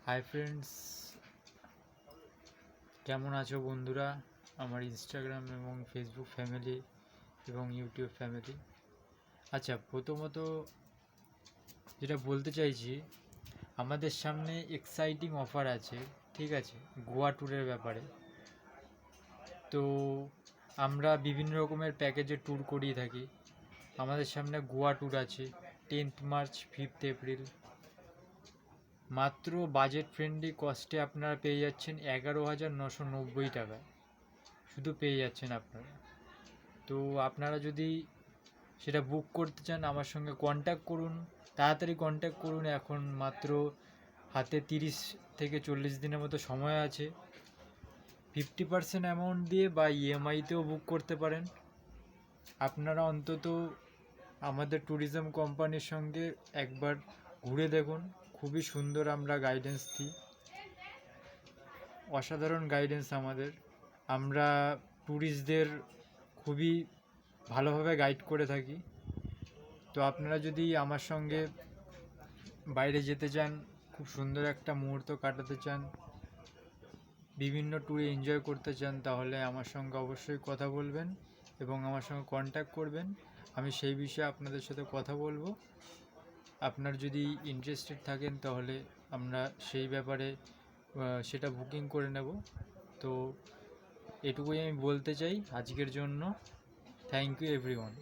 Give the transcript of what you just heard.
Hi friends, কেমন আছো বন্ধুরা? আমার ইনস্টাগ্রাম এবং ফেসবুক ফ্যামিলি এবং ইউটিউব ফ্যামিলি। আচ্ছা, প্রথমত যেটা বলতে চাইছি, আমাদের সামনে এক্সাইটিং অফার আছে, ঠিক আছে, গোয়া ট্যুরের ব্যাপারে। তো আমরা বিভিন্ন রকমের প্যাকেজে ট্যুর করিয়ে থাকি। আমাদের সামনে গোয়া ট্যুর আছে 10th মার্চ 5th এপ্রিল। মাত্র বাজেট ফ্রেন্ডলি কস্টে আপনারা পেয়ে যাচ্ছেন 11,990 টাকায়, শুধু পেয়ে যাচ্ছেন আপনারা। তো আপনারা যদি সেটা বুক করতে চান আমার সঙ্গে কন্ট্যাক্ট করুন, তাড়াতাড়ি কন্ট্যাক্ট করুন। এখন মাত্র হাতে 30 থেকে 40 দিনের মতো সময় আছে। 50% অ্যামাউন্ট দিয়ে বা ইএমআইতেও বুক করতে পারেন। আপনারা অন্তত আমাদের ট্যুরিজম কোম্পানির সঙ্গে একবার ঘুরে দেখুন, খুবই সুন্দর আমরা গাইডেন্স দিই, অসাধারণ গাইডেন্স আমাদের। আমরা ট্যুরিস্টদের খুবই ভালোভাবে গাইড করে থাকি। তো আপনারা যদি আমার সঙ্গে বাইরে যেতে চান, খুব সুন্দর একটা মুহূর্ত কাটাতে চান, বিভিন্ন ট্যুরে এনজয় করতে চান, তাহলে আমার সঙ্গে অবশ্যই কথা বলবেন এবং আমার সঙ্গে কন্ট্যাক্ট করবেন। আমি সেই বিষয়ে আপনাদের সাথে কথা বলবো। আপনার যদি ইন্টারেস্টেড থাকেন তাহলে আমরা সেই ব্যাপারে সেটা বুকিং করে নেব। তো এটুকুই আমি বলতে চাই আজকের জন্য। Thank you everyone.